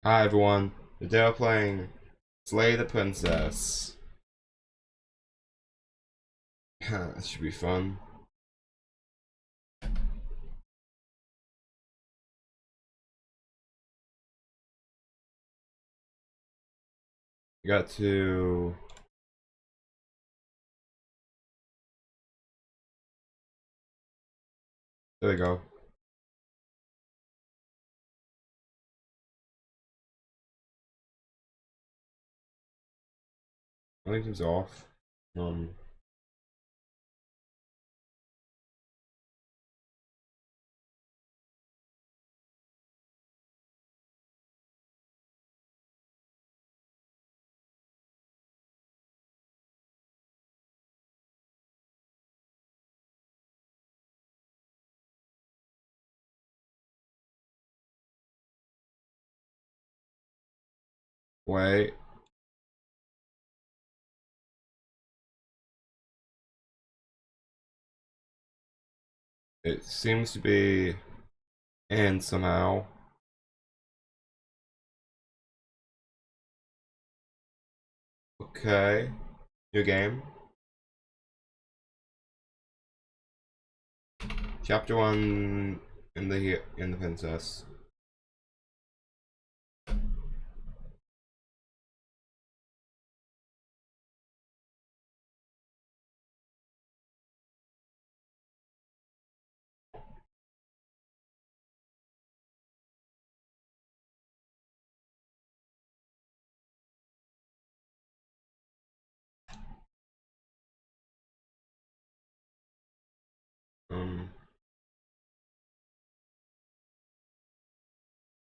Hi everyone, today we're playing Slay the Princess. This should be fun. You got to... There we go. I think it's off. Um, Wait. It seems to be in somehow. Okay. New game. Chapter 1 in the Princess. Um,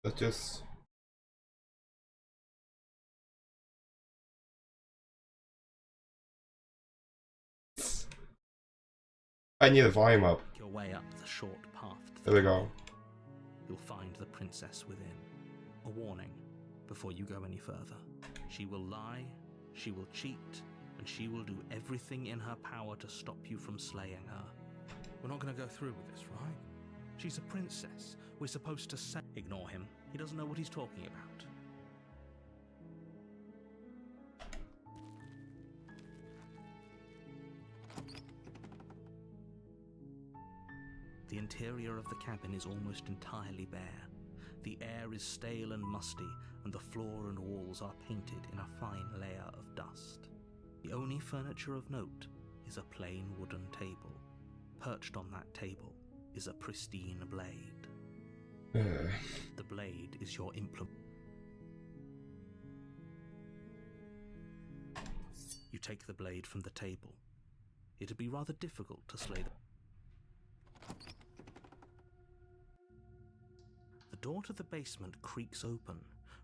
let's just... I need the volume up. Your way up the short path to There we go. You'll find the princess within. A warning before you go any further. She will lie, she will cheat, and she will do everything in her power to stop you from slaying her. We're not going to go through with this, right? She's a princess. We're supposed to say... Ignore him. He doesn't know what he's talking about. The interior of the cabin is almost entirely bare. The air is stale and musty, and the floor and walls are painted in a fine layer of dust. The only furniture of note is a plain wooden table. Perched on that table is a pristine blade. The blade is your implement. You take the blade from the table. It'd be rather difficult to slay them. The door to the basement creaks open,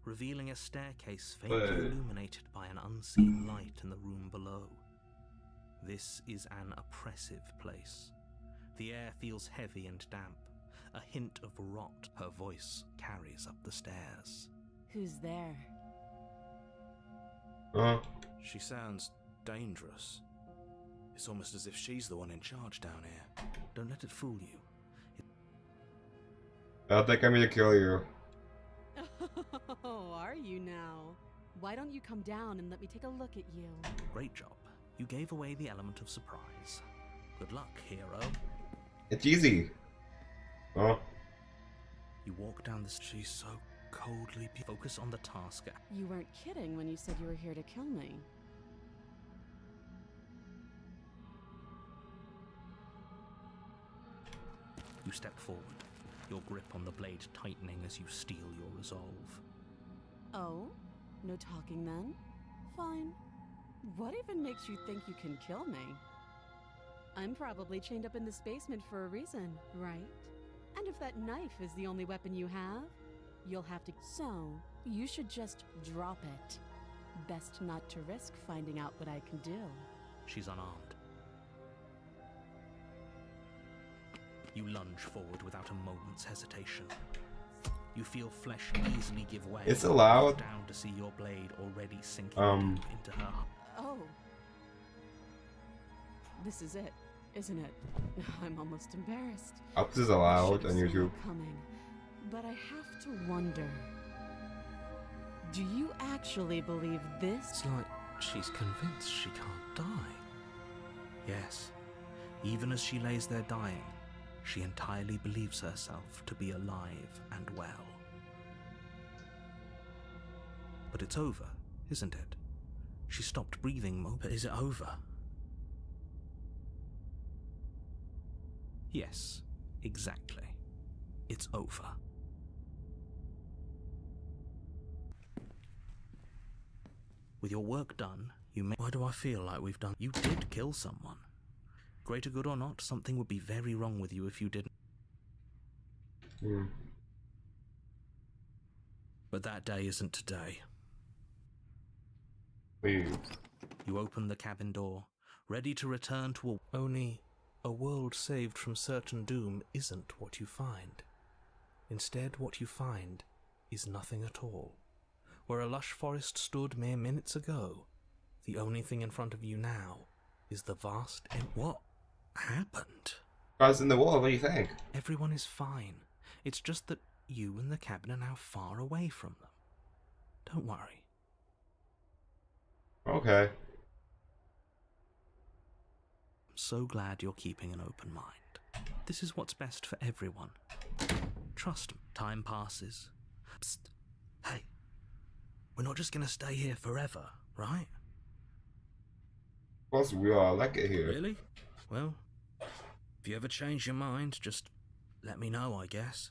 revealing a staircase faintly illuminated by an unseen light in the room below. This is an oppressive place. The air feels heavy and damp. A hint of rot. Her voice carries up the stairs. Who's there? She sounds dangerous. It's almost as if she's the one in charge down here. Don't let it fool you. I don't think I'm gonna kill you. Oh, are you now? Why don't you come down and let me take a look at you? Great job. You gave away the element of surprise. Good luck, hero. It's easy. Oh. You walk down the street. She's so coldly focus on the task. You weren't kidding when you said you were here to kill me. You step forward, your grip on the blade tightening as you steel your resolve. Oh? No talking then? Fine. What even makes you think you can kill me? I'm probably chained up in this basement for a reason, right? And if that knife is the only weapon you have, you'll have to... So, you should just drop it. Best not to risk finding out what I can do. She's unarmed. You lunge forward without a moment's hesitation. You feel flesh easily give way. It's allowed. Down to see your blade already sinking deep into her. Oh. This is it, isn't it? I'm almost embarrassed. Ups is allowed on I should've seen YouTube. it coming, but I have to wonder. Do you actually believe this? It's like she's convinced she can't die. Yes, even as she lays there dying, she entirely believes herself to be alive and well. But it's over, isn't it? She stopped breathing, but is it over? Yes, exactly. It's over. With your work done, you may... Why do I feel like we've done... You did kill someone. Greater good or not, something would be very wrong with you if you didn't. But that day isn't today. Please. You open the cabin door, ready to return to a... Only a world saved from certain doom isn't what you find. Instead, what you find is nothing at all. Where a lush forest stood mere minutes ago, the only thing in front of you now is the vast... What happened? Guys in the wall, what do you think? Everyone is fine. It's just that you and the cabin are now far away from them. Don't worry. Okay. I'm so glad you're keeping an open mind. This is what's best for everyone. Trust me. Time passes. Psst. Hey. We're not just gonna stay here forever, right? Of course we are. I like it here. Really? Well, if you ever change your mind, just let me know, I guess.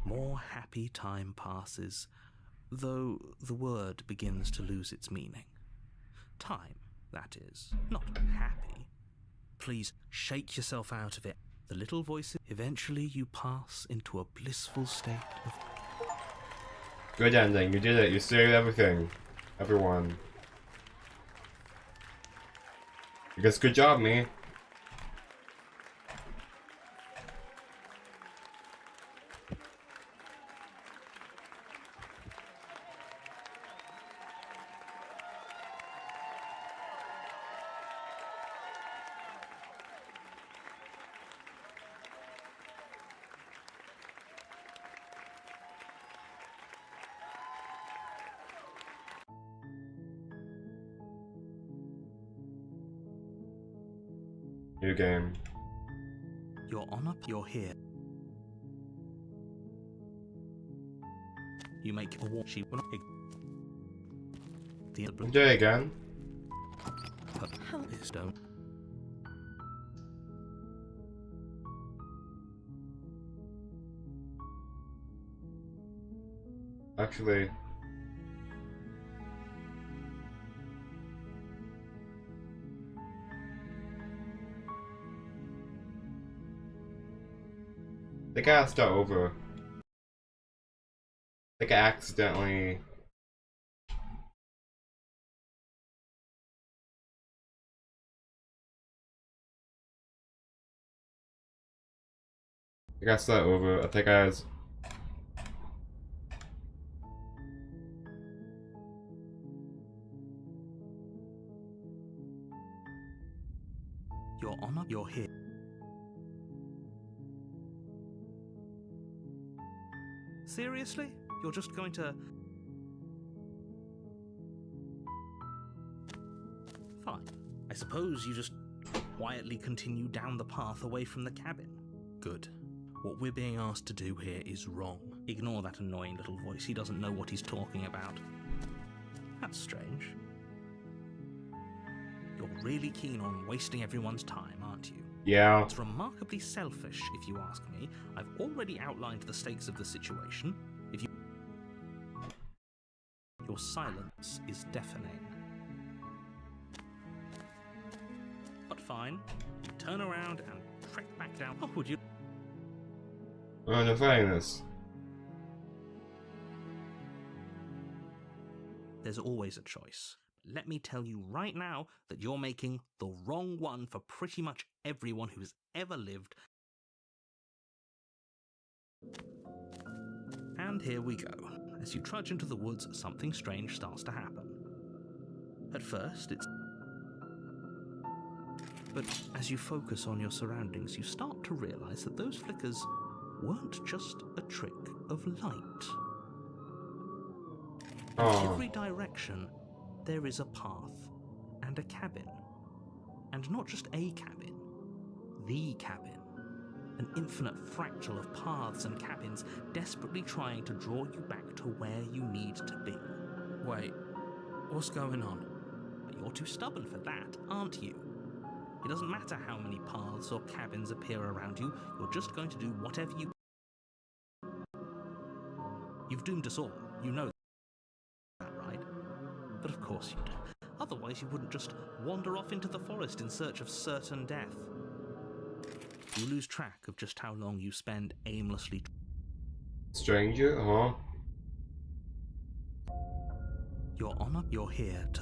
More happy time passes, though the word begins to lose its meaning. Time, that is, not happy. Please shake yourself out of it. The little voices. Eventually you pass into a blissful state of... Good ending. You did it. You saved everything. Everyone. I guess good job, me. New game. You're on up, you're here. You make a war. She will not. The Do it again. Please don't. Actually. I think I gotta start over. I think I accidentally... I gotta start over. I think I was... Your honor, you're here. Seriously? You're just going to... Fine. I suppose you just quietly continue down the path away from the cabin. Good. What we're being asked to do here is wrong. Ignore that annoying little voice. He doesn't know what he's talking about. That's strange. You're really keen on wasting everyone's time, aren't you? Yeah. It's remarkably selfish, if you ask me. I've already outlined the stakes of the situation. If you... Your silence is deafening. But fine. You turn around and trek back down. What would you... Oh, no fairness. There's always a choice. Let me tell you right now that you're making the wrong one for pretty much everyone who's ever lived. And here we go. As you trudge into the woods, something strange starts to happen. At first, it's... But as you focus on your surroundings, you start to realize that those flickers weren't just a trick of light. In Oh. every direction, there is a path and a cabin. And not just a cabin, the cabin. An infinite fractal of paths and cabins desperately trying to draw you back to where you need to be. Wait, what's going on? You're too stubborn for that, aren't you? It doesn't matter how many paths or cabins appear around you, you're just going to do whatever you... You've doomed us all, you know that, right? But of course you do. Otherwise you wouldn't just wander off into the forest in search of certain death. You lose track of just how long you spend aimlessly... Stranger? Huh? You're here to...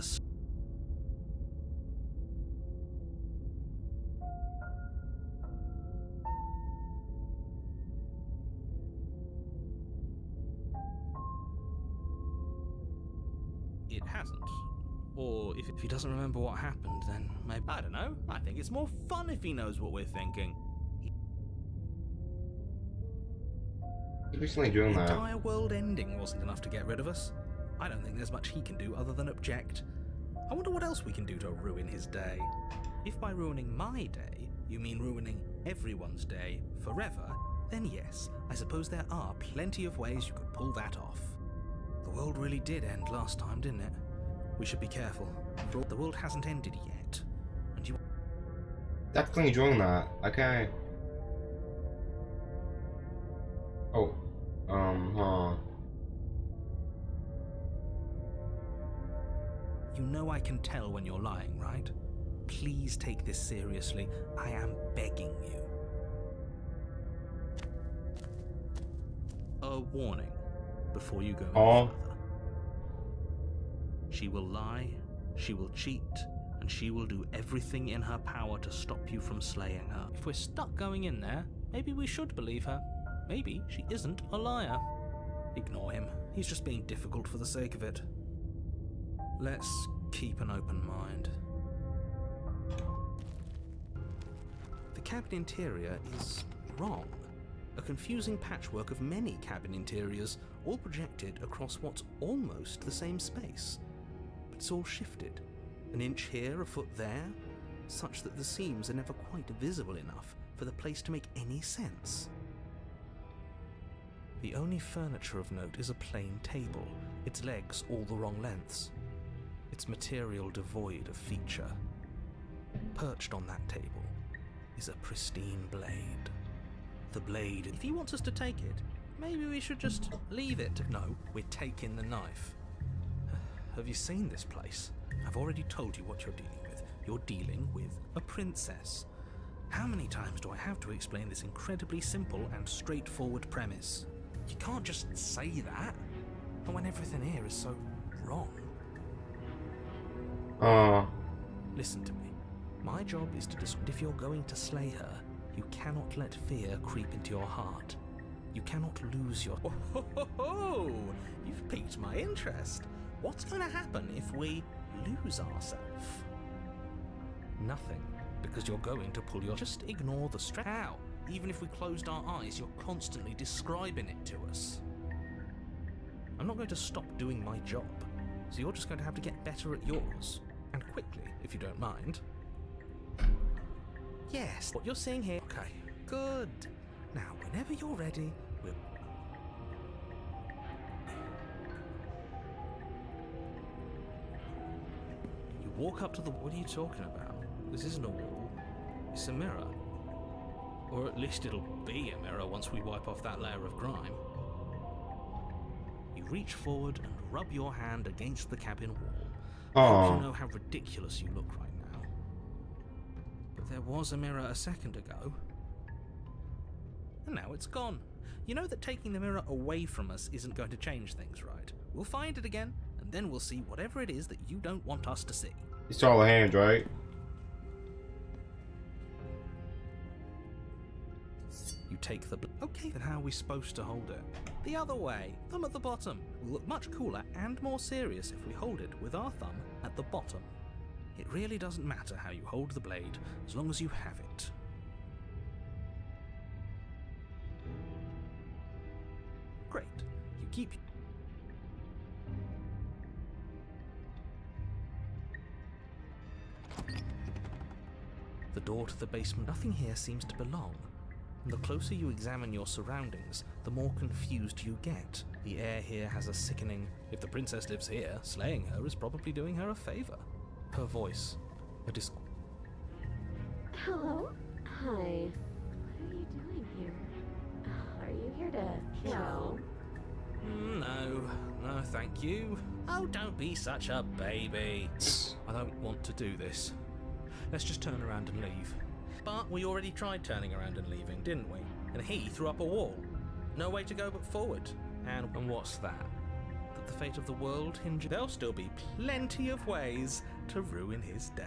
It hasn't. Or if he doesn't remember what happened, then maybe... I don't know. I think it's more fun if he knows what we're thinking. He's recently doing The that. entire world ending wasn't enough to get rid of us. I don't think there's much he can do other than object. I wonder what else we can do to ruin his day. If by ruining my day, you mean ruining everyone's day forever, then yes, I suppose there are plenty of ways you could pull that off. The world really did end last time, didn't it? We should be careful. For all, the world hasn't ended yet. And you... Definitely doing that. Okay. Oh. Huh. You know I can tell when you're lying, right? Please take this seriously. I am begging you. A warning before you go any further. She will lie, she will cheat, and she will do everything in her power to stop you from slaying her. If we're stuck going in there, maybe we should believe her. Maybe she isn't a liar. Ignore him. He's just being difficult for the sake of it. Let's keep an open mind. The cabin interior is wrong. A confusing patchwork of many cabin interiors, all projected across what's almost the same space. But it's all shifted. An inch here, a foot there, such that the seams are never quite visible enough for the place to make any sense. The only furniture of note is a plain table, its legs all the wrong lengths, its material devoid of feature. Perched on that table is a pristine blade. The blade... If he wants us to take it, maybe we should just leave it. No, we're taking the knife. Have you seen this place? I've already told you what you're dealing with. You're dealing with a princess. How many times do I have to explain this incredibly simple and straightforward premise? You can't just say that, and when everything here is so wrong. Listen to me. My job is to decide if you're going to slay her. You cannot let fear creep into your heart. You cannot lose your... Oh, you've piqued my interest. What's going to happen if we lose ourselves? Nothing, because you're going to pull your... Just ignore the stress. How? Even if we closed our eyes, you're constantly describing it to us. I'm not going to stop doing my job, so you're just going to have to get better at yours. And quickly, if you don't mind. Yes, what you're seeing here... Okay, good. Now, whenever you're ready, we'll... You walk up to the... What are you talking about? This isn't a wall. It's a mirror. Or at least it'll be a mirror once we wipe off that layer of grime. You reach forward and rub your hand against the cabin wall. I hope you know how ridiculous you look right now. But there was a mirror a second ago. And now it's gone. You know that taking the mirror away from us isn't going to change things, right? We'll find it again, and then we'll see whatever it is that you don't want us to see. You saw the hand, right? You take the... Okay, then how are we supposed to hold it? The other way. Thumb at the bottom. Will look much cooler and more serious if we hold it with our thumb at the bottom. It really doesn't matter how you hold the blade, as long as you have it. Great. You keep... The door to the basement, nothing here seems to belong. And the closer you examine your surroundings, the more confused you get. The air here has a sickening, if the princess lives here, slaying her is probably doing her a favor. Her voice, Hello? Hi. What are you doing here? Are you here to kill? No, thank you. Oh, don't be such a baby. I don't want to do this. Let's just turn around and leave. But we already tried turning around and leaving, didn't we? And he threw up a wall. No way to go but forward. And what's that? That the fate of the world hinges? There'll still be plenty of ways to ruin his day.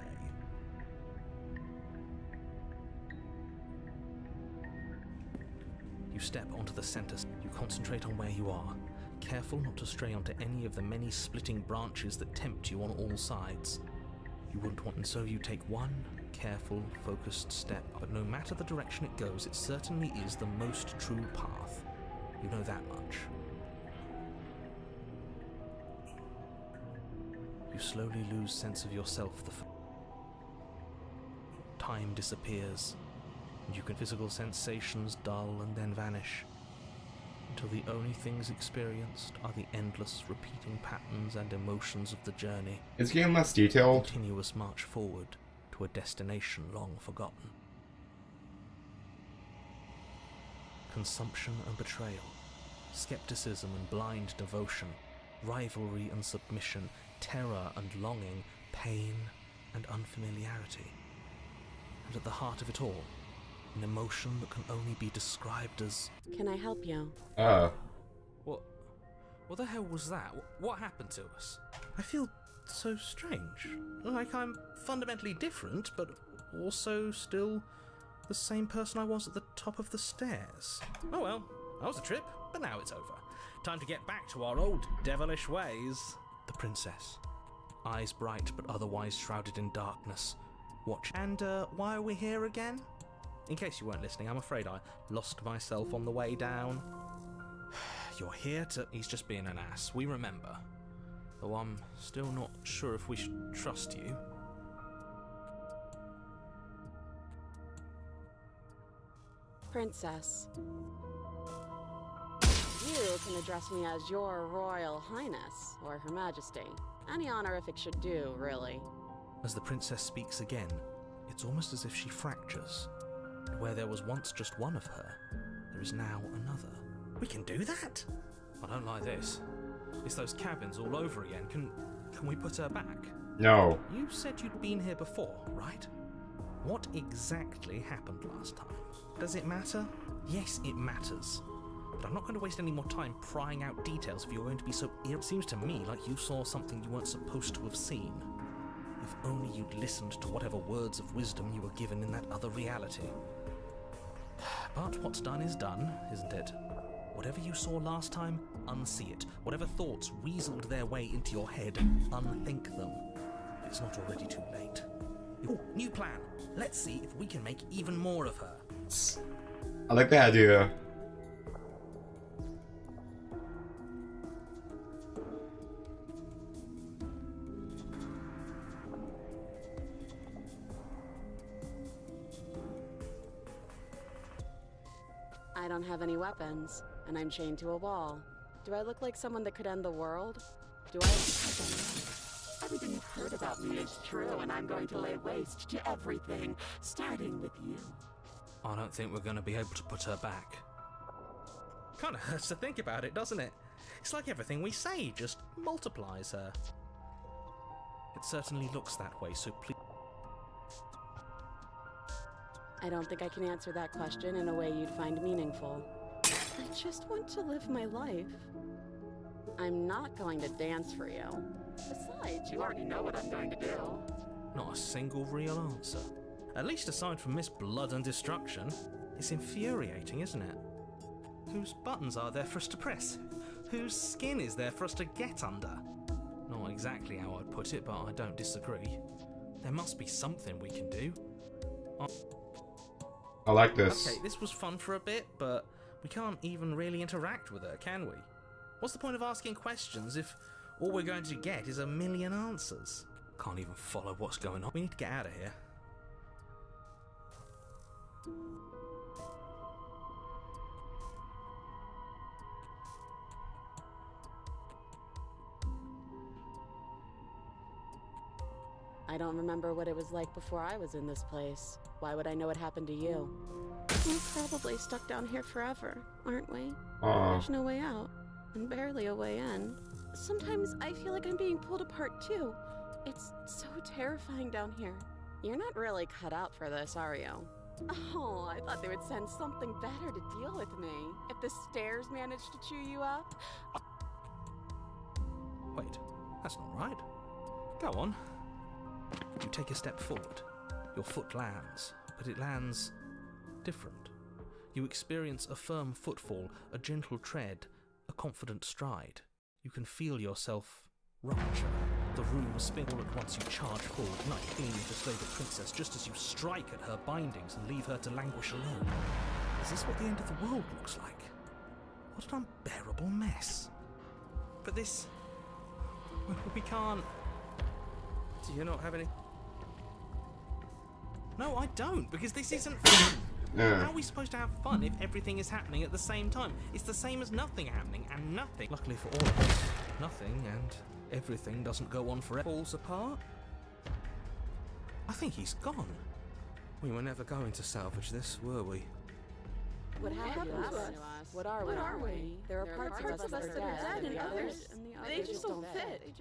You step onto the center. You concentrate on where you are, careful not to stray onto any of the many splitting branches that tempt you on all sides. You wouldn't want, and so you take one careful, focused step, but no matter the direction it goes, it certainly is the most true path. You know that much. You slowly lose sense of yourself. Time disappears, and you can physical sensations dull and then vanish, until the only things experienced are the endless repeating patterns and emotions of the journey. Is the game less detailed? Continuous march forward to a destination long forgotten. Consumption and betrayal, skepticism and blind devotion, rivalry and submission, terror and longing, pain and unfamiliarity. And at the heart of it all, an emotion that can only be described as... Can I help you? What the hell was that? What happened to us? I feel so strange. Like I'm fundamentally different, but also still the same person I was at the top of the stairs. Oh well, that was a trip, but now it's over. Time to get back to our old devilish ways. The princess, eyes bright but otherwise shrouded in darkness. Watch. And why are we here again? In case you weren't listening, I'm afraid I lost myself on the way down. You're here to... He's just being an ass, we remember. Though I'm still not sure if we should trust you. Princess. You can address me as Your Royal Highness, or Her Majesty. Any honorific should do, really. As the princess speaks again, it's almost as if she fractures. And where there was once just one of her, there is now another. We can do that? I don't like this. It's those cabins all over again. Can we put her back? No. You said you'd been here before, right? What exactly happened last time? Does it matter? Yes, it matters. But I'm not going to waste any more time prying out details if you're going to be so It seems to me like you saw something you weren't supposed to have seen. If only you'd listened to whatever words of wisdom you were given in that other reality. But what's done is done, isn't it? Whatever you saw last time, unsee it. Whatever thoughts weaseled their way into your head, unthink them. It's not already too late. Oh, new plan. Let's see if we can make even more of her. I like the idea. I don't have any weapons, and I'm chained to a wall. Do I look like someone that could end the world? Do I... Everything you've heard about me is true, and I'm going to lay waste to everything, starting with you. I don't think we're going to be able to put her back. Kind of hurts to think about it, doesn't it? It's like everything we say just multiplies her. It certainly looks that way, so please... I don't think I can answer that question in a way you'd find meaningful. I just want to live my life. I'm not going to dance for you. Besides, you already know what I'm going to do. Not a single real answer. At least aside from Miss Blood and Destruction. It's infuriating, isn't it? Whose buttons are there for us to press? Whose skin is there for us to get under? Not exactly how I'd put it, but I don't disagree. There must be something we can do. I like this. Okay, this was fun for a bit, but we can't even really interact with her, can we? What's the point of asking questions if all we're going to get is a million answers? Can't even follow what's going on. We need to get out of here. I don't remember what it was like before I was in this place. Why would I know what happened to you? We're probably stuck down here forever, aren't we? There's no way out, and barely a way in. Sometimes I feel like I'm being pulled apart too. It's so terrifying down here. You're not really cut out for this, are you? Oh, I thought they would send something better to deal with me. If the stairs managed to chew you up. Wait, that's not right. Go on. You take a step forward. Your foot lands, but it lands different. You experience a firm footfall, a gentle tread, a confident stride. You can feel yourself rupture. The room spin all at once. You charge forward, knife clinging to slay the princess, just as you strike at her bindings and leave her to languish alone. Is this what the end of the world looks like? What an unbearable mess. But this... we can't... Do you not have any... No, I don't, because this isn't fun. How are we supposed to have fun if everything is happening at the same time? It's the same as nothing happening and nothing. Luckily for all of us, nothing and everything doesn't go on forever. Falls apart. I think he's gone. We were never going to salvage this, were we? What happened to us? What are we? There are parts of us that are dead, and others, they just don't fit.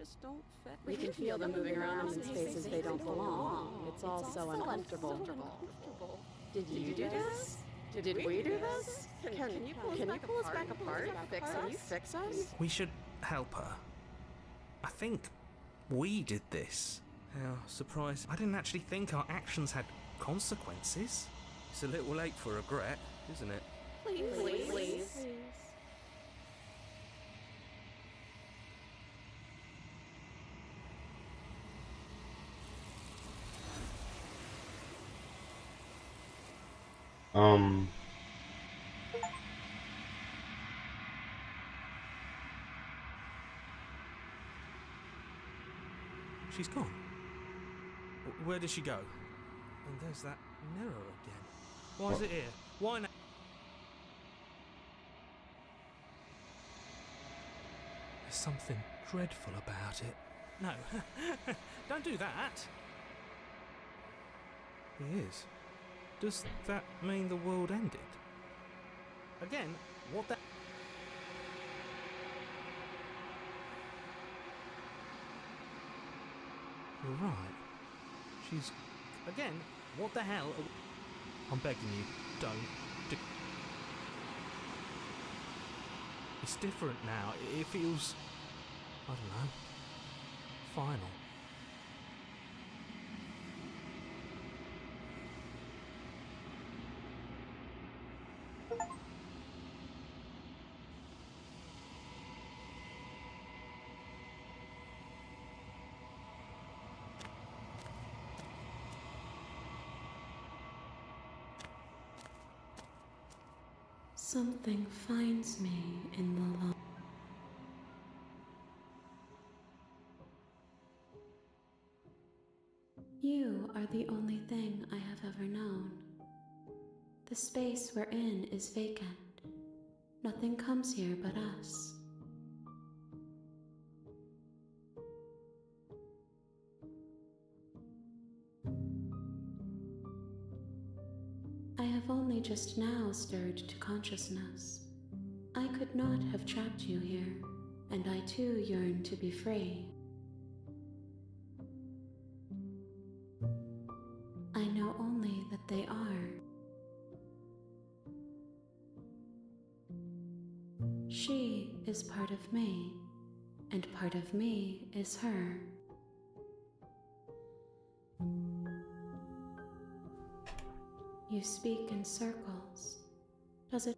We can feel them moving around in spaces they don't belong. It's all so uncomfortable. Did you do this? Did we do this? Can you pull us back apart? Can you fix us? We should help her. I think we did this. How surprised. I didn't actually think our actions had consequences. It's a little late for regret, isn't it? Please. She's gone. Where did she go? And there's that mirror again. Why is it here? Why now? There's something dreadful about it. No, don't do that. It is. Does that mean the world ended? Again, what the... You're right. She's... Again, what the hell? I'm begging you, don't do... It's different now. It feels... I don't know. Final. Something finds me in the long. You are the only thing I have ever known. The space we're in is vacant. Nothing comes here but us. I have only just now stirred to consciousness. I could not have trapped you here, and I too yearn to be free. I know only that they are. She is part of me, and part of me is her. You speak in circles. Does it?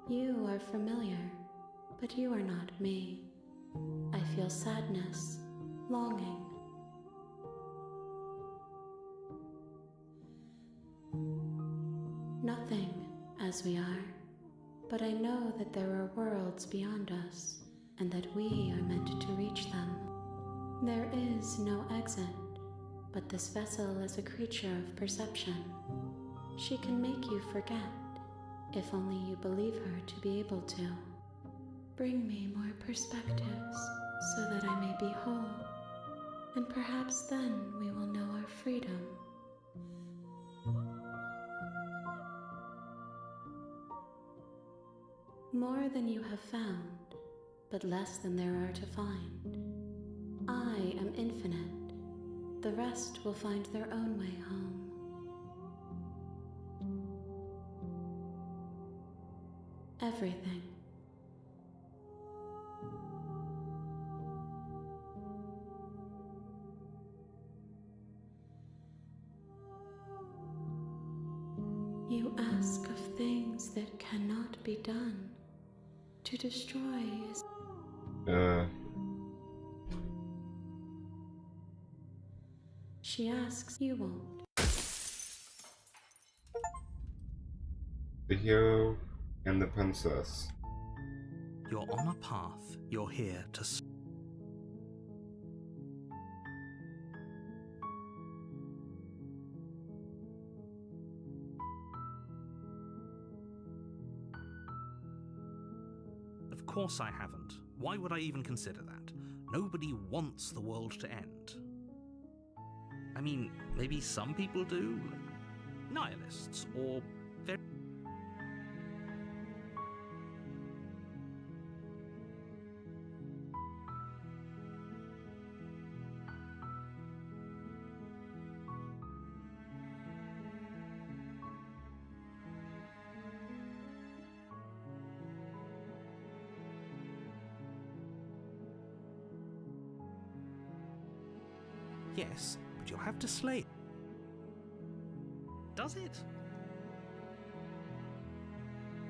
You are familiar, but you are not me. I feel sadness, longing. Nothing as we are, but I know that there are worlds beyond us, and that we are meant to reach them. There is no exit, but this vessel is a creature of perception. She can make you forget, if only you believe her to be able to. Bring me more perspectives, so that I may be whole, and perhaps then we will know our freedom. More than you have found, but less than there are to find. I am infinite. The rest will find their own way home. Everything. You ask of things that cannot be done. To destroy is... She asks, you won't. The hero and the princess. You're on a path. You're here to... Of course I haven't. Why would I even consider that? Nobody wants the world to end. I mean, maybe some people do. Nihilists, or very... Yes, but you'll have to slay it. Does it?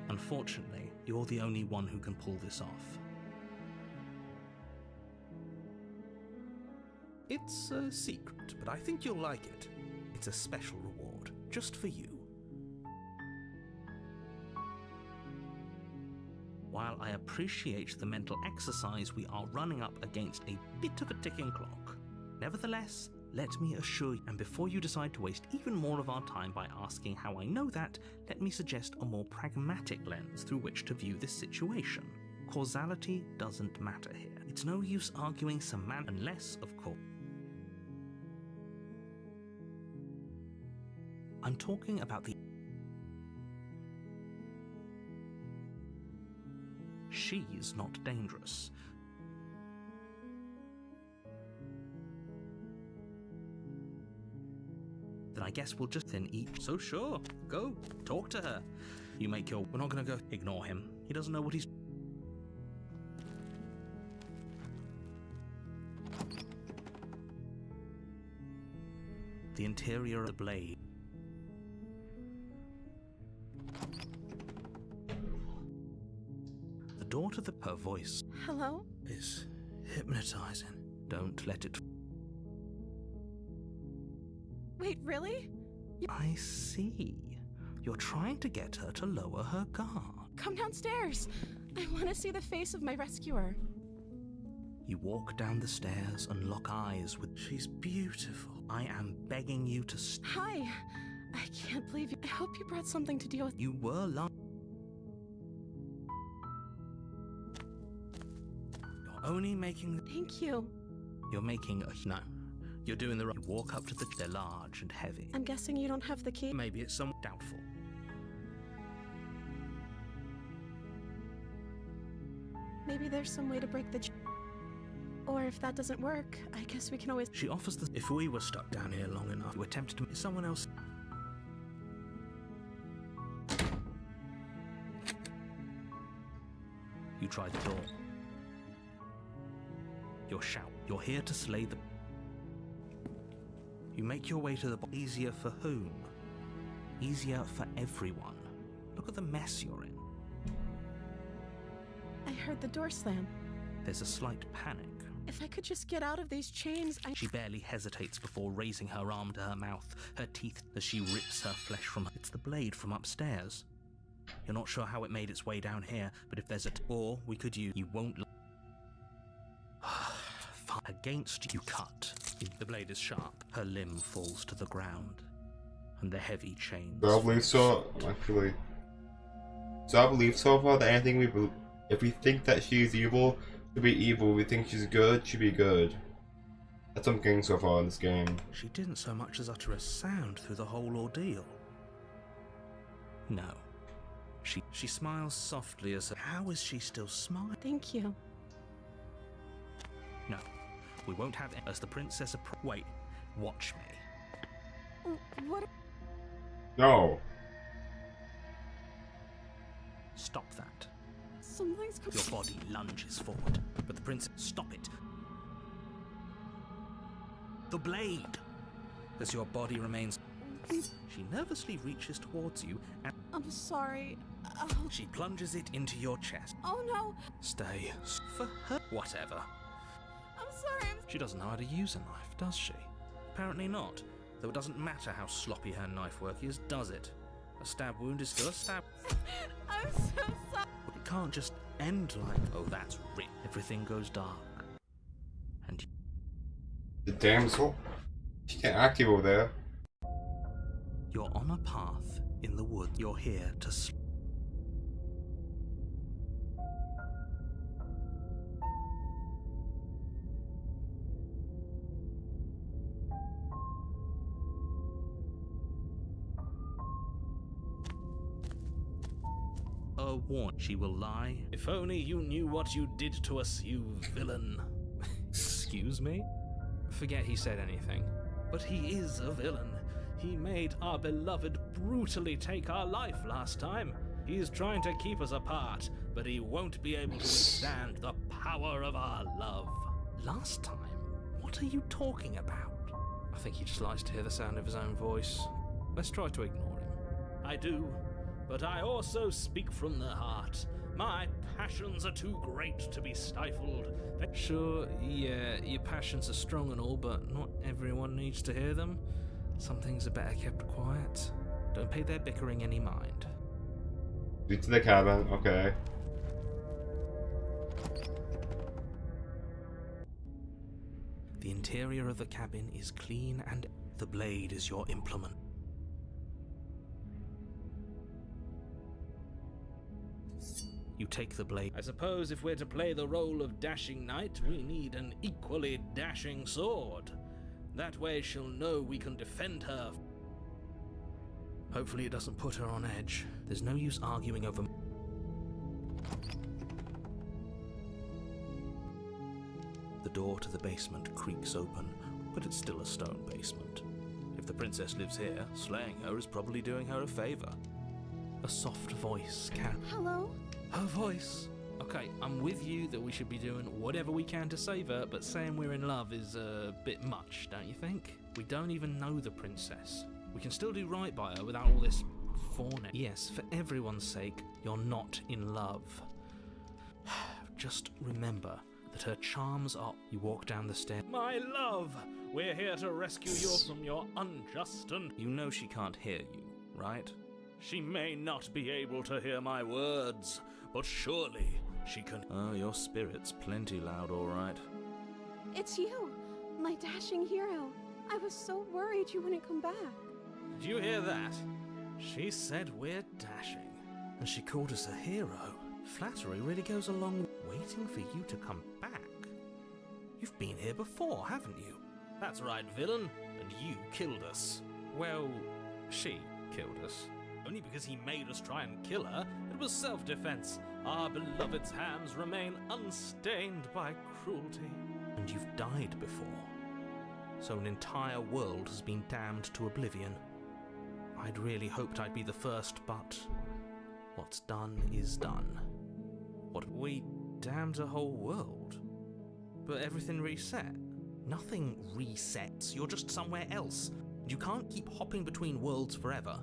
Unfortunately, you're the only one who can pull this off. It's a secret, but I think you'll like it. It's a special reward, just for you. While I appreciate the mental exercise, we are running up against a bit of a ticking clock. Nevertheless, let me assure you, and before you decide to waste even more of our time by asking how I know that, let me suggest a more pragmatic lens through which to view this situation. Causality doesn't matter here. It's no use arguing unless, of course, I'm talking about the... She's not dangerous. Then I guess we'll just then each... So sure, go, talk to her. You make your... We're not gonna go... Ignore him. He doesn't know what he's... The interior of the blade. The door to her voice... Hello? Is hypnotizing. Don't let it... Wait, really? I see. You're trying to get her to lower her guard. Come downstairs. I want to see the face of my rescuer. You walk down the stairs and lock eyes with... She's beautiful. I am begging you to... Hi. I can't believe you. I hope you brought something to deal with. You were lying. You're only making... Thank you. You're making a... No. You're doing the right... You walk up to the... They're large and heavy. I'm guessing you don't have the key? Maybe it's some... Doubtful. Maybe there's some way to break the... Or if that doesn't work, I guess we can always... She offers the... If we were stuck down here long enough, you attempted to... Someone else... You try the door. You're shout. You're here to slay the... You make your way to the... Easier for whom? Easier for everyone. Look at the mess you're in. I heard the door slam. There's a slight panic. If I could just get out of these chains, She barely hesitates before raising her arm to her mouth, her teeth as she rips her flesh from her. It's the blade from upstairs. You're not sure how it made its way down here, but if there's a... Or we could use... You won't... against you cut. The blade is sharp. Her limb falls to the ground, and the heavy chains. So I believe so, actually. So I believe so far that anything if we think that she's evil, she'll be evil. If we think she's good, she'll be good. That's what I'm getting so far in this game. She didn't so much as utter a sound through the whole ordeal. No. She smiles softly as how is she still smiling? Thank you. No. We won't have it as the princess wait. Watch me. What? No. Stop that. Something's Your body lunges forward, but the princess... Stop it. The blade! As your body remains... She nervously reaches towards you and... I'm sorry. She plunges it into your chest. Oh no! Stay. For her... Whatever. I'm sorry. She doesn't know how to use a knife, does she? Apparently not. Though it doesn't matter how sloppy her knife work is, does it? A stab wound is still a stab. I'm so sorry. It can't just end like... Oh, that's rip. Everything goes dark. And... The damsel? She can't act evil there. You're on a path in the wood. You're here to a warn. She will lie. If only you knew what you did to us, you villain. Excuse me? Forget he said anything. But he is a villain. He made our beloved brutally take our life last time. He's trying to keep us apart, but he won't be able to withstand the power of our love. Last time? What are you talking about? I think he just likes to hear the sound of his own voice. Let's try to ignore him. I do, but I also speak from the heart. My passions are too great to be stifled. Sure, yeah, your passions are strong and all, but not everyone needs to hear them. Some things are better kept quiet. Don't pay their bickering any mind. Lead to the cabin, okay. The interior of the cabin is clean and the blade is your implement. You take the blade. I suppose if we're to play the role of dashing knight, we need an equally dashing sword. That way she'll know we can defend her. Hopefully it doesn't put her on edge. There's no use arguing over... The door to the basement creaks open, but it's still a stone basement. If the princess lives here, slaying her is probably doing her a favor. A soft voice can... Hello? Her voice! Okay, I'm with you that we should be doing whatever we can to save her, but saying we're in love is a bit much, don't you think? We don't even know the princess. We can still do right by her without all this fawning. Yes, for everyone's sake, you're not in love. Just remember that her charms are... You walk down the stairs. My love! We're here to rescue you from your unjust and... You know she can't hear you, right? She may not be able to hear my words, but surely she can... Oh, your spirit's plenty loud, all right. It's you, my dashing hero. I was so worried you wouldn't come back. Did you hear that? She said we're dashing. And she called us a hero. Flattery really goes along waiting for you to come back. You've been here before, haven't you? That's right, villain. And you killed us. Well, she killed us. Only because he made us try and kill her. It was self-defense. Our beloved's hands remain unstained by cruelty. And you've died before. So an entire world has been damned to oblivion. I'd really hoped I'd be the first, but what's done is done. What, we damned a whole world? But everything reset? Nothing resets, you're just somewhere else. And you can't keep hopping between worlds forever.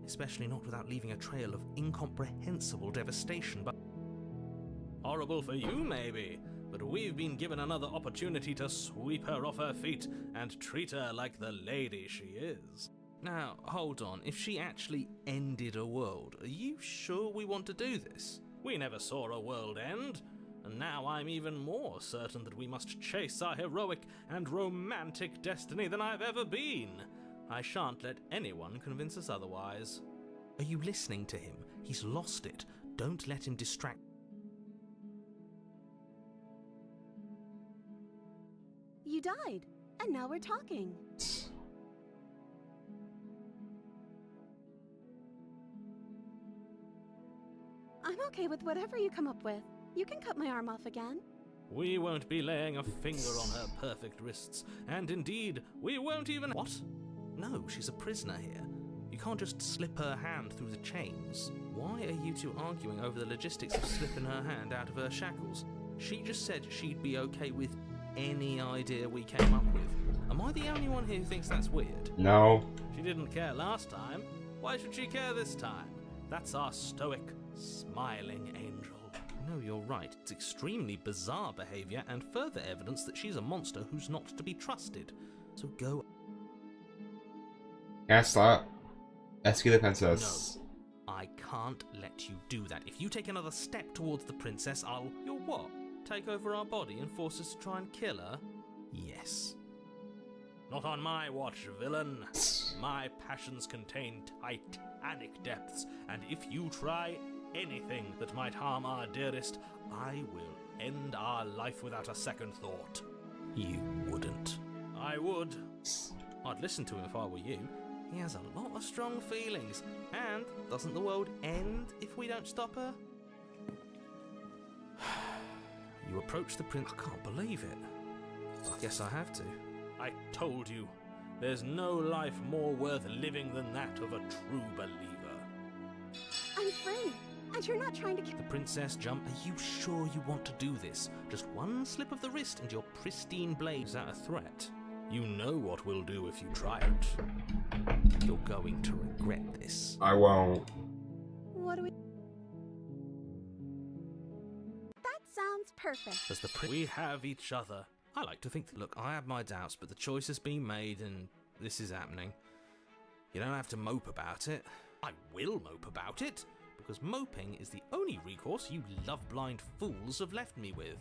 Especially not without leaving a trail of incomprehensible devastation, but... Horrible for you, maybe, but we've been given another opportunity to sweep her off her feet and treat her like the lady she is. Now, hold on, if she actually ended a world, are you sure we want to do this? We never saw a world end. And now I'm even more certain that we must chase our heroic and romantic destiny than I've ever been. I shan't let anyone convince us otherwise. Are you listening to him? He's lost it. Don't let him distract. You died, and now we're talking. I'm okay with whatever you come up with. You can cut my arm off again. We won't be laying a finger on her perfect wrists, and indeed, we won't even— What? No, she's a prisoner here. You can't just slip her hand through the chains. Why are you two arguing over the logistics of slipping her hand out of her shackles? She just said she'd be okay with any idea we came up with. Am I the only one here who thinks that's weird? No. She didn't care last time. Why should she care this time? That's our stoic, smiling angel. No, you're right. It's extremely bizarre behavior and further evidence that she's a monster who's not to be trusted. So go. Yes, that. Rescue the princess. No, I can't let you do that. If you take another step towards the princess, I'll— You'll what? Take over our body and force us to try and kill her? Yes. Not on my watch, villain. My passions contain titanic depths, and if you try anything that might harm our dearest, I will end our life without a second thought. You wouldn't. I would. I'd listen to him if I were you. He has a lot of strong feelings, and doesn't the world end if we don't stop her? You approach the prince. I can't believe it. I guess I have to. I told you, there's no life more worth living than that of a true believer. I'm free, and you're not trying to kill— The princess jumped. Are you sure you want to do this? Just one slip of the wrist and your pristine blade. Is that a threat? You know what we'll do if you try it. You're going to regret this. I won't. What do we— That sounds perfect. As the we have each other. I like to think that— Look, I have my doubts, but the choice has been made and this is happening. You don't have to mope about it. I will mope about it, because moping is the only recourse you love-blind fools have left me with.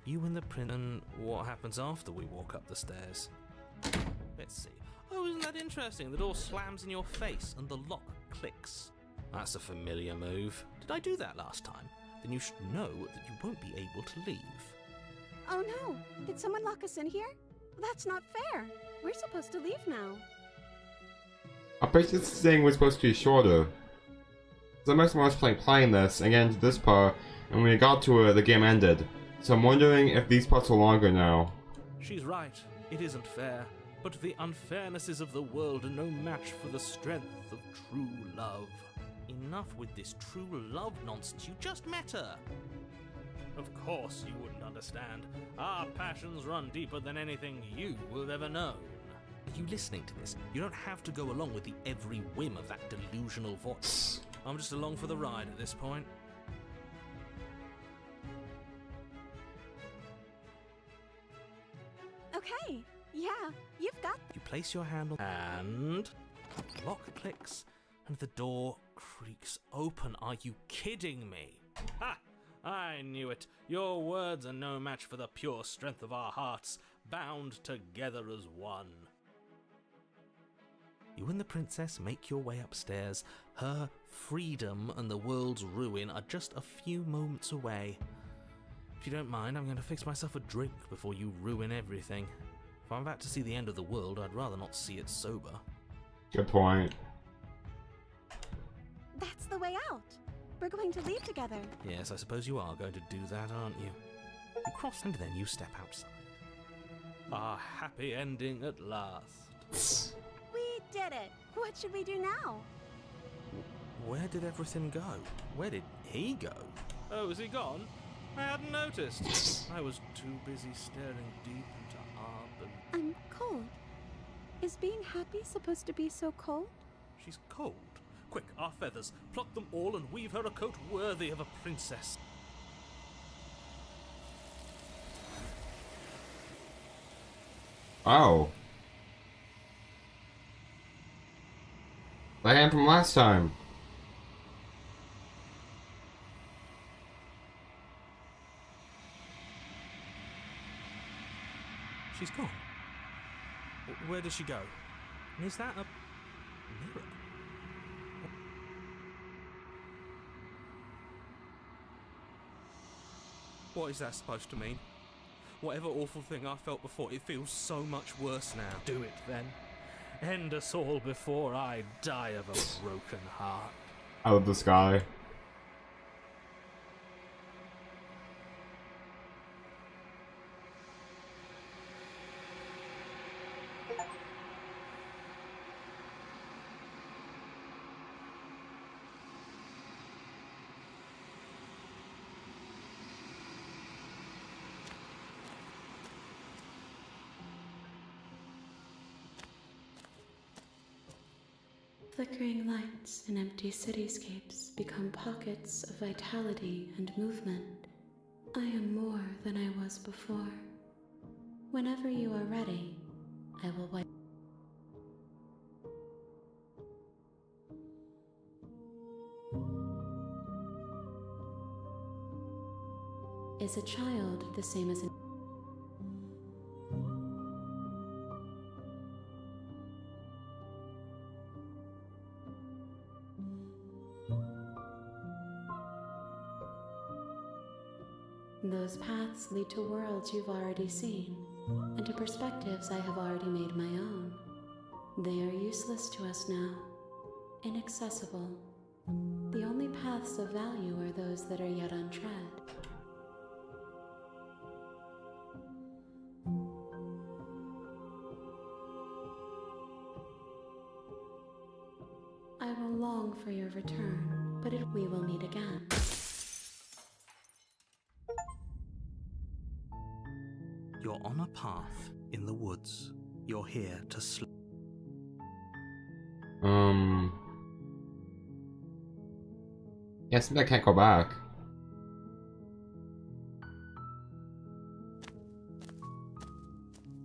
You and the prince, and what happens after we walk up the stairs? Let's see. Oh, isn't that interesting? The door slams in your face and the lock clicks. That's a familiar move. Did I do that last time? Then you should know that you won't be able to leave. Oh no! Did someone lock us in here? That's not fair. We're supposed to leave now. I bet this thing was supposed to be shorter. So most of us playing this and getting to this part, and when we got to it, the game ended. So I'm wondering if these parts are longer now. She's right. It isn't fair. But the unfairnesses of the world are no match for the strength of true love. Enough with this true love nonsense. You just met her. Of course you wouldn't understand. Our passions run deeper than anything you will ever know. Are you listening to this? You don't have to go along with the every whim of that delusional voice. I'm just along for the ride at this point. Okay, yeah, you've got— You place your hand on and the lock clicks and the door creaks open. Are you kidding me? Ha! I knew it. Your words are no match for the pure strength of our hearts, bound together as one. You and the princess make your way upstairs. Her freedom and the world's ruin are just a few moments away. If you don't mind, I'm going to fix myself a drink before you ruin everything. If I'm about to see the end of the world, I'd rather not see it sober. Good point. That's the way out. We're going to leave together. Yes, I suppose you are going to do that, aren't you? You cross and then you step outside. Our happy ending at last. We did it. What should we do now? Where did everything go? Where did he go? Oh, is he gone? I hadn't noticed. I was too busy staring deep into Arb and... I'm cold. Is being happy supposed to be so cold? She's cold. Quick, our feathers. Pluck them all and weave her a coat worthy of a princess. Oh. The hand from last time. She's gone. Where did she go? And is that a mirror? What is that supposed to mean? Whatever awful thing I felt before, it feels so much worse now. Do it then. End us all before I die of a broken heart. Out of the sky. Flickering lights in empty cityscapes become pockets of vitality and movement. I am more than I was before. Whenever you are ready, I will wipe. Is a child the same as an Those paths lead to worlds you've already seen, and to perspectives I have already made my own. They are useless to us now, inaccessible. The only paths of value are those that are yet untread. I will long for your return, but we will meet again. You're on a path in the woods. You're here to sleep. Yes, I can't go back.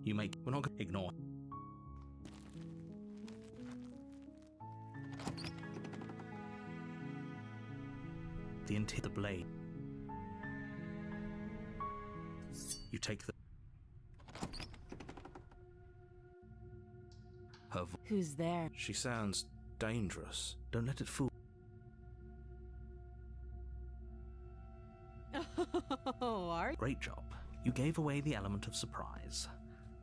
You make. We're not going to ignore. The blade. You take the. Her Who's there? She sounds dangerous. Don't let it fool. Oh, are you? Great job. You gave away the element of surprise.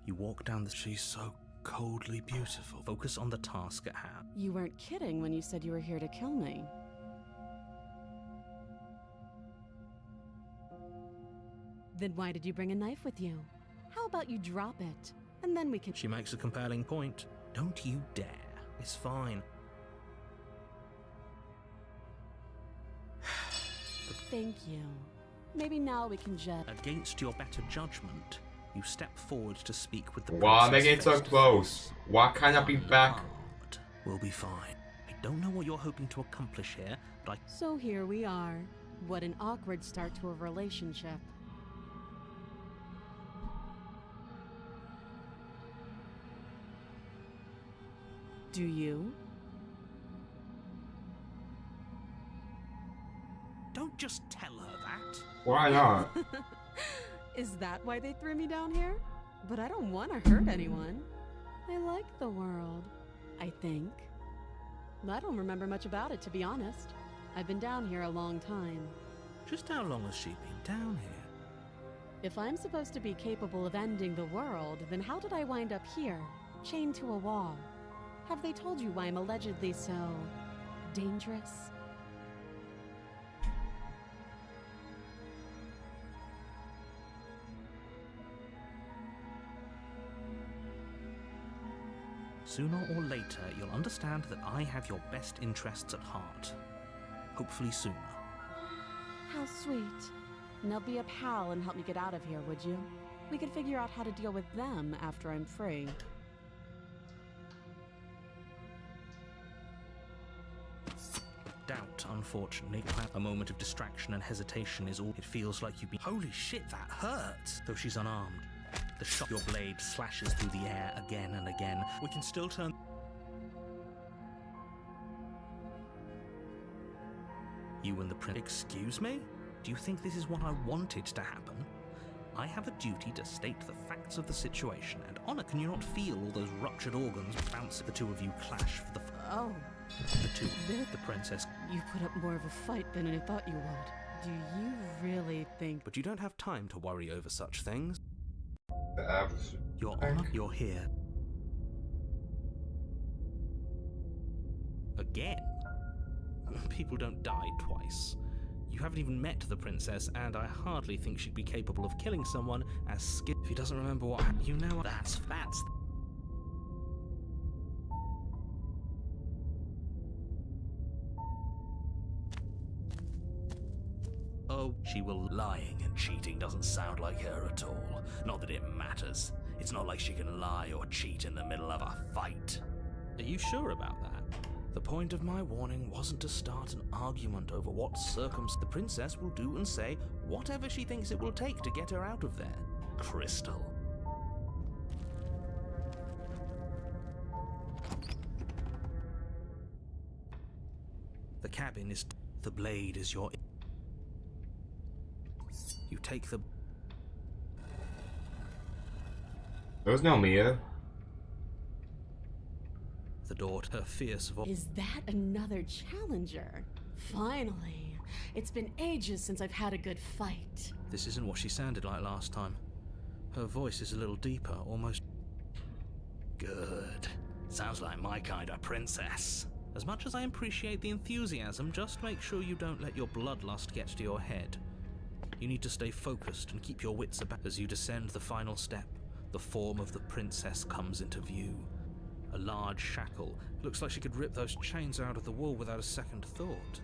You walk down the. She's so coldly beautiful. Focus on the task at hand. You weren't kidding when you said you were here to kill me. Then why did you bring a knife with you? How about you drop it, and then we can... She makes a compelling point. Don't you dare. It's fine. Thank you. Maybe now we can just... Against your better judgment, you step forward to speak with the Why princess make it so face to close? face. Why can't I be back? Unarmed. We'll be fine. I don't know what you're hoping to accomplish here, but So here we are. What an awkward start to a relationship. Do you? don't just tell her that. Why not? Is that why they threw me down here? But I don't want to hurt anyone. I like the world, I think. I don't remember much about it, to be honest. I've been down here a long time. Just how long has she been down here? If I'm supposed to be capable of ending the world, then how did I wind up here, chained to a wall? Have they told you why I'm allegedly so dangerous? Sooner or later, you'll understand that I have your best interests at heart. Hopefully sooner. How sweet. Now be a pal and help me get out of here, would you? We could figure out how to deal with them after I'm free. Doubt, unfortunately. A moment of distraction and hesitation is all. It feels like you've been. Holy shit, that hurts! Though she's unarmed. The shot your blade slashes through the air again and again. We can still turn. You and the prince. Excuse me? Do you think this is what I wanted to happen? I have a duty to state the facts of the situation, and Honor, can you not feel all those ruptured organs bounce? The two of you clash for the Oh, the princess. you put up more of a fight than I thought you would. Do you really think... But you don't have time to worry over such things. The average. Your Honor, you're here. Again? People don't die twice. You haven't even met the princess, and I hardly think she'd be capable of killing someone as skilled. If he doesn't remember what you know, that's. Oh, she will. Lying and cheating doesn't sound like her at all. Not that it matters. It's not like she can lie or cheat in the middle of a fight. Are you sure about that? The point of my warning wasn't to start an argument over what the princess will do and say whatever she thinks it will take to get her out of there. Crystal. The cabin is... The blade is your... You take the... There was no Mia. The door to her fierce voice. Is that another challenger? Finally. It's been ages since I've had a good fight. This isn't what she sounded like last time. Her voice is a little deeper, almost... Good. Sounds like my kind of princess. As much as I appreciate the enthusiasm, just make sure you don't let your bloodlust get to your head. You need to stay focused and keep your wits about. As you descend the final step, the form of the princess comes into view. A large shackle. Looks like she could rip those chains out of the wall without a second thought.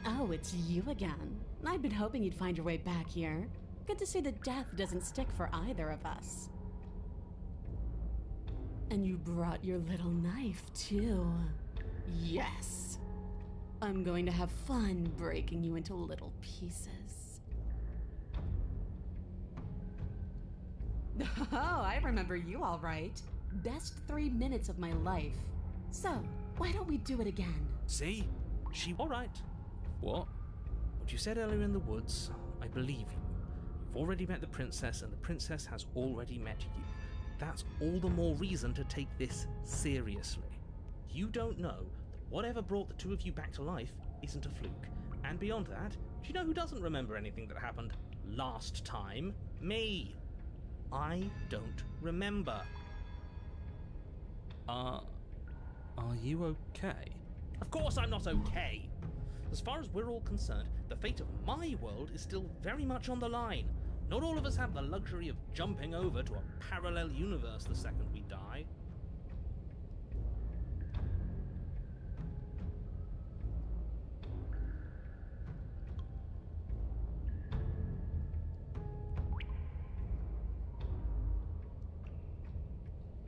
Oh, it's you again. I'd been hoping you'd find your way back here. Good to see that death doesn't stick for either of us. And you brought your little knife, too. Yes. I'm going to have fun breaking you into little pieces. Oh, I remember you all right. Best 3 minutes of my life. So, why don't we do it again? See? All right. What? What you said earlier in the woods, I believe you. You've already met the princess, and the princess has already met you. That's all the more reason to take this seriously. You don't know that whatever brought the two of you back to life isn't a fluke. And beyond that, do you know who doesn't remember anything that happened last time? Me. I don't remember. Are you okay? Of course I'm not okay! As far as we're all concerned, the fate of my world is still very much on the line. Not all of us have the luxury of jumping over to a parallel universe the second we die.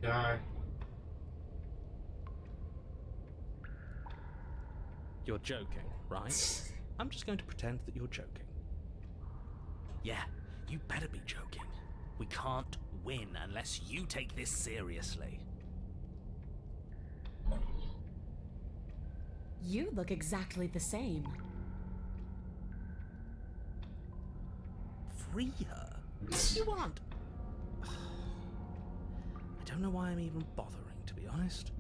Die. You're joking, right? I'm just going to pretend that you're joking. Yeah, you better be joking. We can't win unless you take this seriously. You look exactly the same. Free her? You want? I don't know why I'm even bothering, to be honest.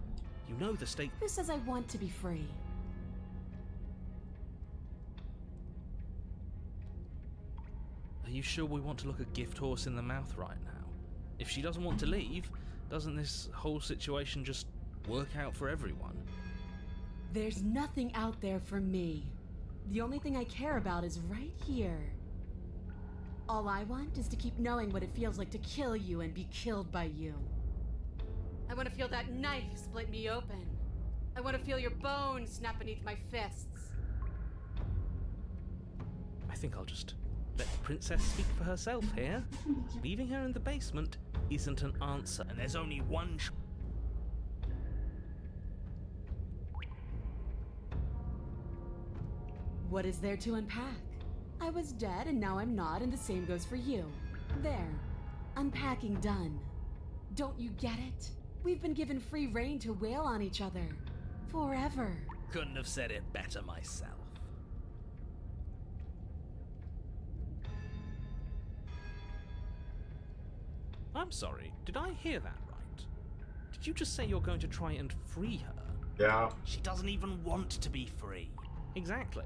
You know the state. Who says I want to be free? Are you sure we want to look a gift horse in the mouth right now? If she doesn't want to leave, doesn't this whole situation just work out for everyone? There's nothing out there for me. The only thing I care about is right here. All I want is to keep knowing what it feels like to kill you and be killed by you. I want to feel that knife split me open. I want to feel your bones snap beneath my fists. I think I'll just let the princess speak for herself here. Leaving her in the basement isn't an answer, and there's only one What is there to unpack? I was dead and now I'm not, and the same goes for you. There. Unpacking done. Don't you get it? We've been given free rein to wail on each other. Forever. Couldn't have said it better myself. I'm sorry, did I hear that right? Did you just say you're going to try and free her? Yeah. She doesn't even want to be free. Exactly.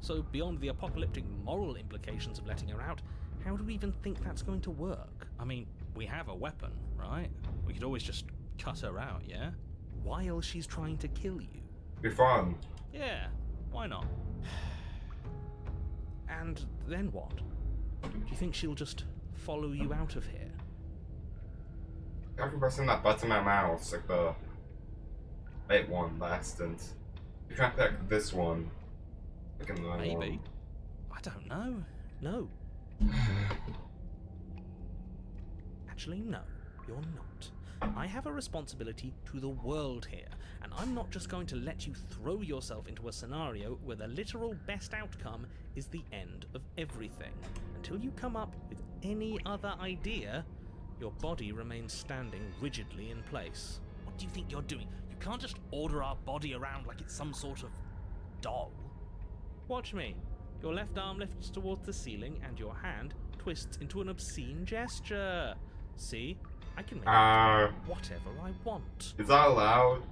So beyond the apocalyptic moral implications of letting her out, how do we even think that's going to work? I mean, we have a weapon, right? We could always just cut her out, yeah? While she's trying to kill you. Be fun. Yeah, why not? And then what? Do you think she'll just follow you out of here? After pressing that button in my mouse, like the right one, the instant. You can't pick this one. Picking the Maybe. one. I don't know. No. Actually, no, you're not. I have a responsibility to the world here, and I'm not just going to let you throw yourself into a scenario where the literal best outcome is the end of everything. Until you come up with any other idea, your body remains standing rigidly in place. What do you think you're doing? You can't just order our body around like it's some sort of doll. Watch me. Your left arm lifts towards the ceiling and your hand twists into an obscene gesture. See? I can make whatever I want. Is that allowed?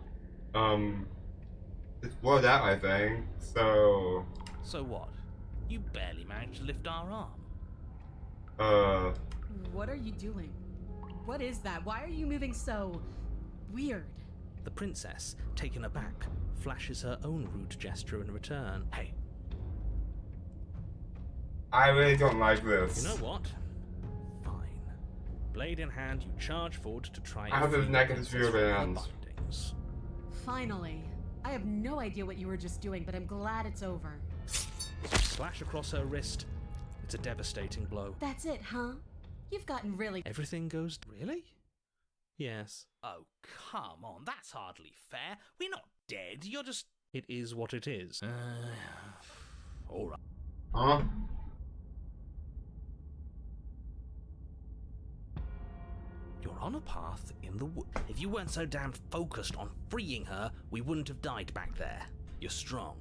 It's blurred out, I think. So. So what? You barely managed to lift our arm. What are you doing? What is that? Why are you moving so weird? The princess, taken aback, flashes her own rude gesture in return. Hey. I really don't like this. You know what? Fine. Blade in hand, you charge forward to try and I have a free the negative view of princess it, from and her bindings. Finally. I have no idea what you were just doing, but I'm glad it's over. You slash across her wrist. It's a devastating blow. That's it, huh? You've gotten really... Everything goes... Really? Yes. Oh, come on, that's hardly fair. We're not dead, you're just... It is what it is. Alright. Huh? You're on a path in the wood. If you weren't so damn focused on freeing her, we wouldn't have died back there. You're strong,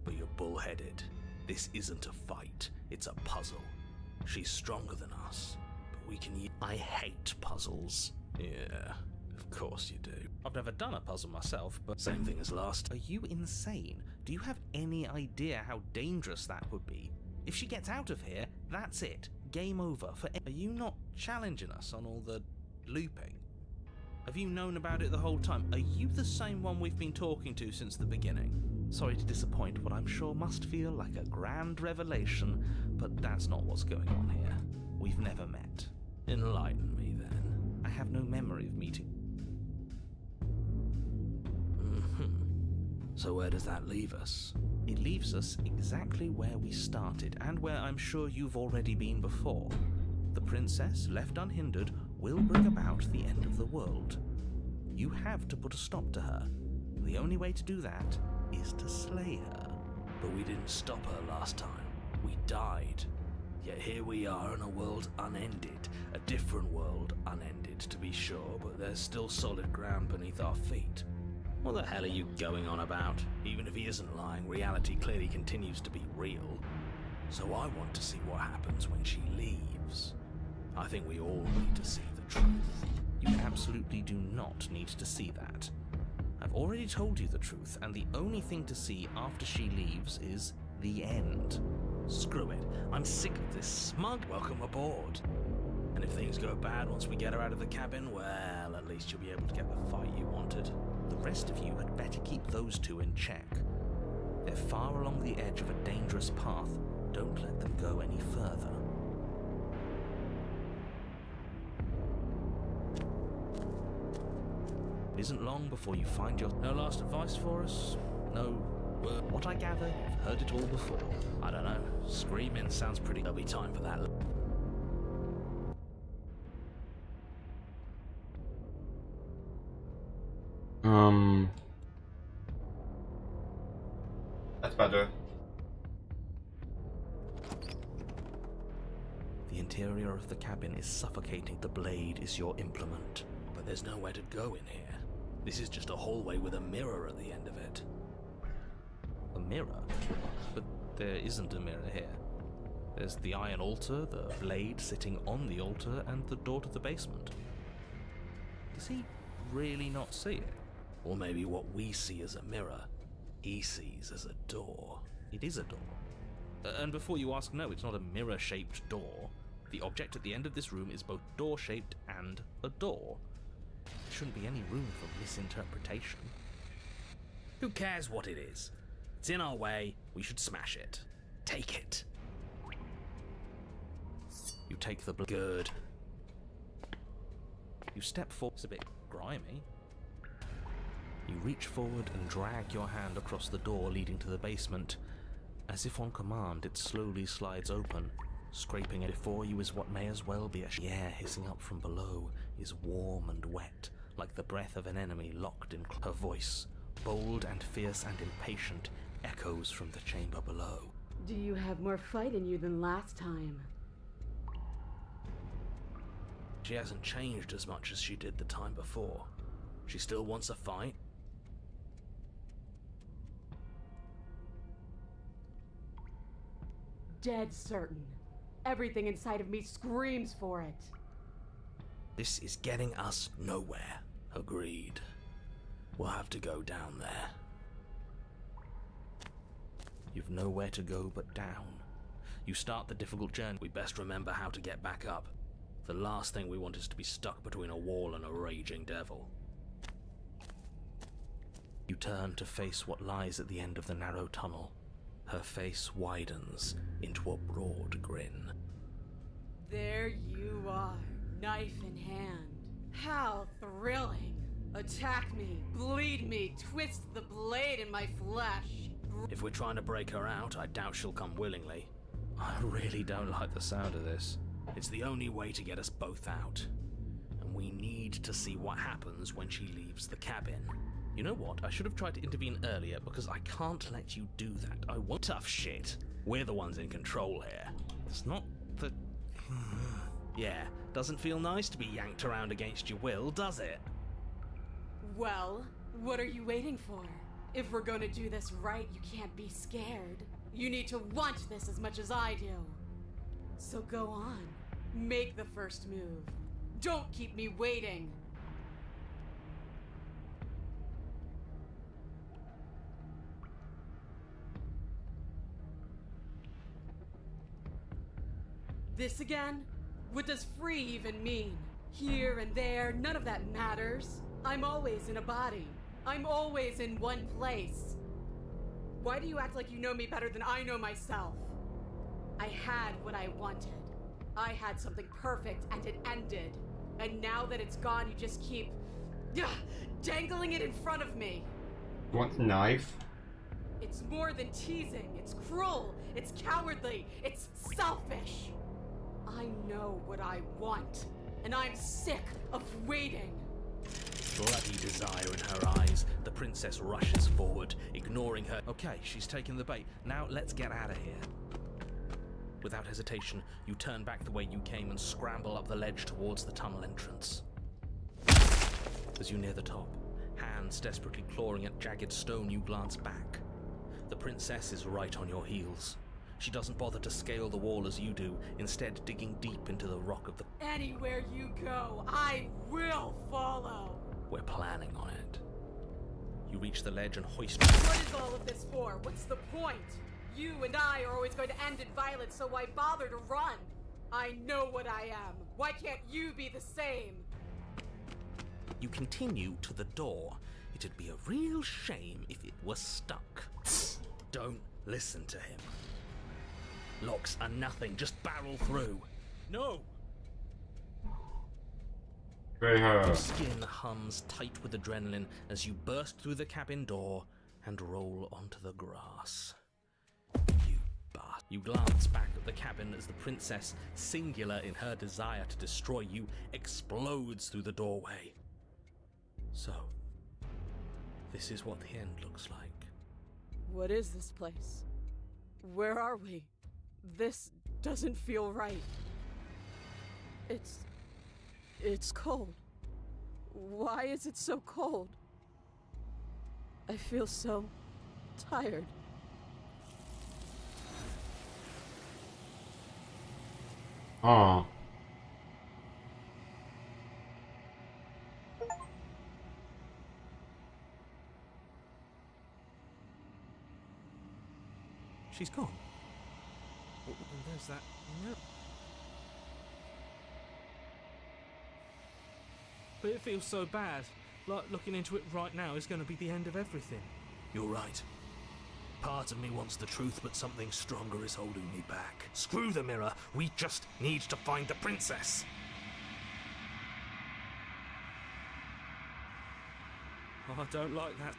but you're bullheaded. This isn't a fight, it's a puzzle. She's stronger than us, but we can use... I hate puzzles. Yeah, of course you do. I've never done a puzzle myself, but... Same thing as last. Are you insane? Do you have any idea how dangerous that would be? If she gets out of here, that's it. Game over. Are you not challenging us on all the looping? Have you known about it the whole time? Are you the same one we've been talking to since the beginning? Sorry to disappoint what I'm sure must feel like a grand revelation, but that's not what's going on here. We've never met. Enlighten me then. I have no memory of meeting. So where does that leave us? It leaves us exactly where we started, and where I'm sure you've already been before. The princess, left unhindered, will bring about the end of the world. You have to put a stop to her. The only way to do that is to slay her. But we didn't stop her last time. We died. Yet here we are in a world unended. A different world unended, to be sure, but there's still solid ground beneath our feet. What the hell are you going on about? Even if he isn't lying, reality clearly continues to be real. So I want to see what happens when she leaves. I think we all need to see the truth. You absolutely do not need to see that. I've already told you the truth, and the only thing to see after she leaves is the end. Screw it. I'm sick of this smug welcome aboard. And if things go bad once we get her out of the cabin, well, at least you'll be able to get the fight you wanted. The rest of you had better keep those two in check. They're far along the edge of a dangerous path. Don't let them go any further. It isn't long before you find your... No last advice for us? No word? What I gather, you've heard it all before. I don't know. Screaming sounds pretty... There'll be time for that. That's better. The interior of the cabin is suffocating. The blade is your implement. But there's nowhere to go in here. This is just a hallway with a mirror at the end of it. A mirror? But there isn't a mirror here. There's the iron altar, the blade sitting on the altar, and the door to the basement. Does he really not see it? Or maybe what we see as a mirror, he sees as a door. It is a door. And before you ask, no, it's not a mirror-shaped door. The object at the end of this room is both door-shaped and a door. There shouldn't be any room for misinterpretation. Who cares what it is? It's in our way, we should smash it. Take it. You take the Good. You step forward. It's a bit grimy. You reach forward and drag your hand across the door leading to the basement. As if on command, it slowly slides open. Scraping it before you is what may as well be the air hissing up from below is warm and wet, like the breath of an enemy locked in. Her voice, bold and fierce and impatient, echoes from the chamber below. Do you have more fight in you than last time? She hasn't changed as much as she did the time before. She still wants a fight. Dead certain. Everything inside of me screams for it. This is getting us nowhere. Agreed. We'll have to go down there. You've nowhere to go but down. You start the difficult journey. We best remember how to get back up. The last thing we want is to be stuck between a wall and a raging devil. You turn to face what lies at the end of the narrow tunnel. Her face widens into a broad grin. There you are, knife in hand. How thrilling! Attack me, bleed me, twist the blade in my flesh. If we're trying to break her out, I doubt she'll come willingly. I really don't like the sound of this. It's the only way to get us both out. And we need to see what happens when she leaves the cabin. You know what? I should have tried to intervene earlier because I can't let you do that. I want Tough shit. We're the ones in control here. It's not the... Yeah, doesn't feel nice to be yanked around against your will, does it? Well, what are you waiting for? If we're gonna do this right, you can't be scared. You need to want this as much as I do. So go on. Make the first move. Don't keep me waiting. This again? What does free even mean? Here and there, none of that matters. I'm always in a body. I'm always in one place. Why do you act like you know me better than I know myself? I had what I wanted. I had something perfect and it ended. And now that it's gone, you just keep dangling it in front of me. You want the knife? It's more than teasing. It's cruel. It's cowardly. It's selfish. I know what I want, and I'm sick of waiting. Bloody desire in her eyes, the princess rushes forward, ignoring her. Okay, she's taken the bait. Now let's get out of here. Without hesitation, you turn back the way you came and scramble up the ledge towards the tunnel entrance. As you near the top, hands desperately clawing at jagged stone, you glance back. The princess is right on your heels. She doesn't bother to scale the wall as you do, instead digging deep into the rock of the... Anywhere you go, I will follow. We're planning on it. You reach the ledge and hoist... What is all of this for? What's the point? You and I are always going to end in violence, so why bother to run? I know what I am. Why can't you be the same? You continue to the door. It'd be a real shame if it was stuck. Don't listen to him. Locks are nothing, just barrel through. No! Very Your hard. skin hums tight with adrenaline as you burst through the cabin door and roll onto the grass. You bastard. You glance back at the cabin as the princess, singular in her desire to destroy you, explodes through the doorway. So, this is what the end looks like. What is this place? Where are we? This doesn't feel right. It's cold. Why is it so cold? I feel so tired. Aw. She's gone. And there's that mirror. But it feels so bad. Like looking into it right now is going to be the end of everything. You're right. Part of me wants the truth, but something stronger is holding me back. Screw the mirror. We just need to find the princess. Oh, I don't like that.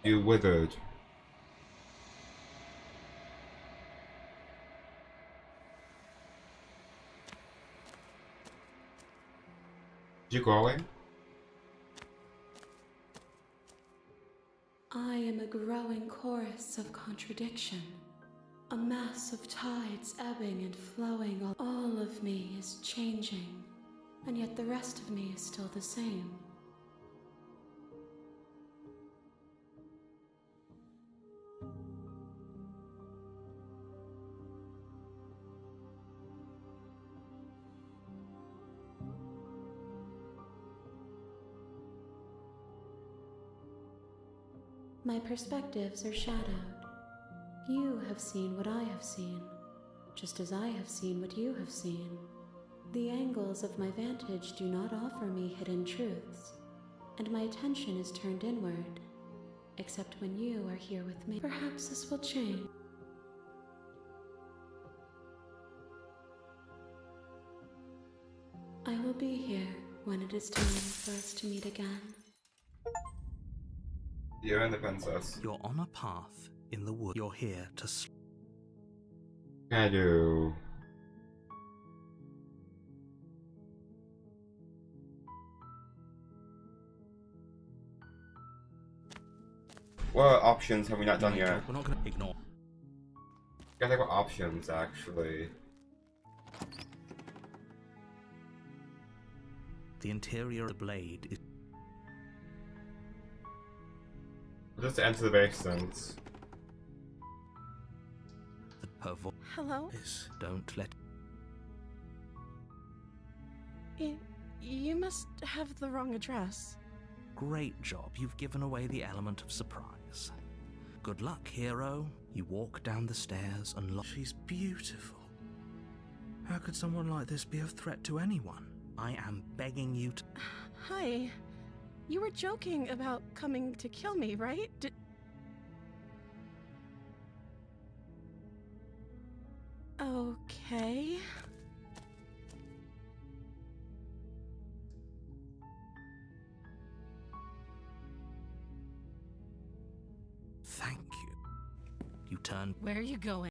You withered. You growing? I am a growing chorus of contradiction. A mass of tides ebbing and flowing. All of me is changing, and yet the rest of me is still the same. My perspectives are shadowed. You have seen what I have seen, just as I have seen what you have seen. The angles of my vantage do not offer me hidden truths, and my attention is turned inward, except when you are here with me. Perhaps this will change. I will be here when it is time for us to meet again. You and the princess. You're on a path in the wood. You're here to I do. What options have we not done yet? We're not going to ignore. Guys, I got options actually. The interior of the blade is Just to enter the basement. her voice. Hello? Don't let. You must have the wrong address. Great job. You've given away the element of surprise. Good luck, hero. You walk down the stairs and She's beautiful. How could someone like this be a threat to anyone? I am begging you to. Hi. You were joking about coming to kill me, right? Okay. Thank you. You turn. Where are you going?